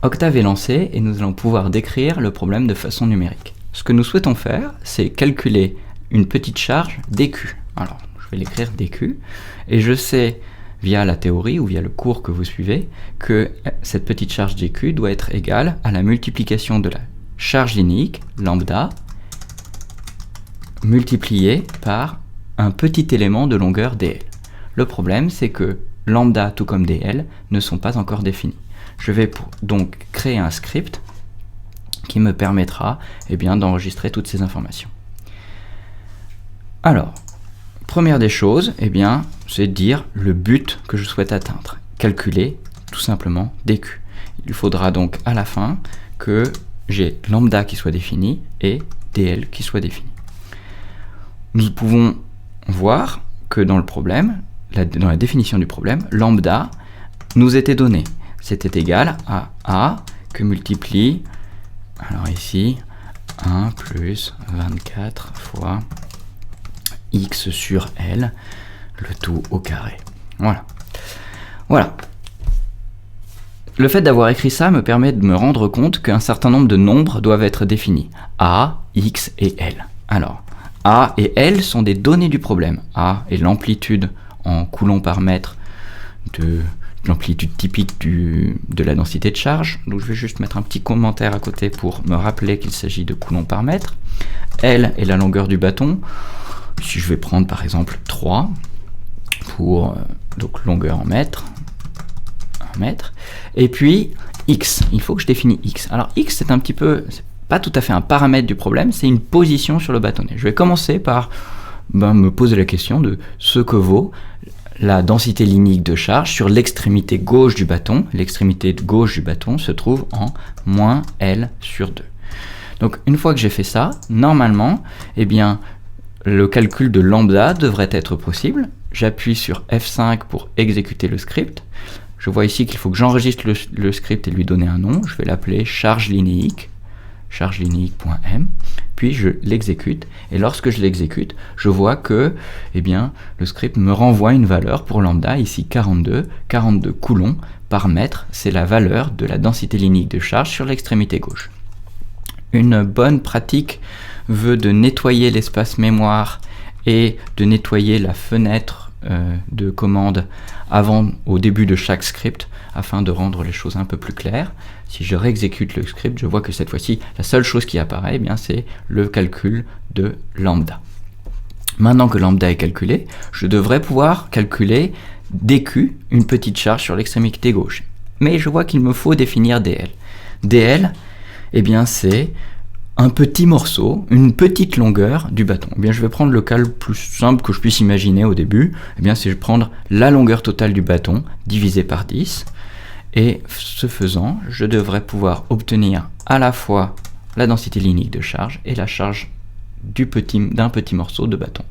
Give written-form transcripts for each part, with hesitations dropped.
Octave est lancé et nous allons pouvoir décrire le problème de façon numérique. Ce que nous souhaitons faire, c'est calculer une petite charge dQ. Alors, je vais l'écrire dQ, et je sais, via la théorie ou via le cours que vous suivez, que cette petite charge dQ doit être égale à la multiplication de la charge linéique, lambda, multipliée par un petit élément de longueur dl. Le problème, c'est que lambda tout comme dl ne sont pas encore définis. Je vais donc créer un script qui me permettra d'enregistrer toutes ces informations. Alors, première des choses, c'est de dire le but que je souhaite atteindre. Calculer tout simplement dQ. Il faudra donc à la fin que j'ai lambda qui soit défini et dl qui soit défini. Nous pouvons voir que dans le problème, dans la définition du problème, lambda nous était donné. C'était égal à A que multiplie, alors ici, 1 plus 24 fois x sur L, le tout au carré. Voilà. Le fait d'avoir écrit ça me permet de me rendre compte qu'un certain nombre de nombres doivent être définis. A, x et L. Alors, A et L sont des données du problème. A est l'amplitude en coulombs par mètre de l'amplitude typique de la densité de charge. Donc je vais juste mettre un petit commentaire à côté pour me rappeler qu'il s'agit de coulombs par mètre. L est la longueur du bâton. Si je vais prendre par exemple 3 pour donc longueur en mètre, 1 mètre. Et puis x, il faut que je définisse x. Alors x c'est pas tout à fait un paramètre du problème, c'est une position sur le bâtonnet. Je vais commencer par me poser la question de ce que vaut la densité linéique de charge sur l'extrémité gauche du bâton. L'extrémité gauche du bâton se trouve en moins L sur 2. Donc une fois que j'ai fait ça, normalement, le calcul de lambda devrait être possible. J'appuie sur F5 pour exécuter le script. Je vois ici qu'il faut que j'enregistre le script et lui donner un nom. Je vais l'appeler charge linéique. charge-linéique.m, puis je l'exécute, et lorsque je l'exécute, je vois que le script me renvoie une valeur pour lambda, ici 42 coulombs par mètre, c'est la valeur de la densité linéique de charge sur l'extrémité gauche. Une bonne pratique veut de nettoyer l'espace mémoire et de nettoyer la fenêtre de commande au début de chaque script, afin de rendre les choses un peu plus claires. Si je réexécute le script, je vois que cette fois-ci, la seule chose qui apparaît, c'est le calcul de lambda. Maintenant que lambda est calculé, je devrais pouvoir calculer dQ, une petite charge sur l'extrémité gauche. Mais je vois qu'il me faut définir dl. dl, c'est un petit morceau, une petite longueur du bâton. Je vais prendre le cas le plus simple que je puisse imaginer au début. C'est de prendre la longueur totale du bâton divisé par 10. Et ce faisant, je devrais pouvoir obtenir à la fois la densité linéique de charge et la charge d'un petit morceau de bâton.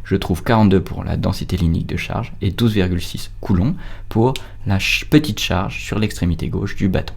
Je trouve 42 pour la densité linéique de charge et 12,6 coulombs pour la petite charge sur l'extrémité gauche du bâton.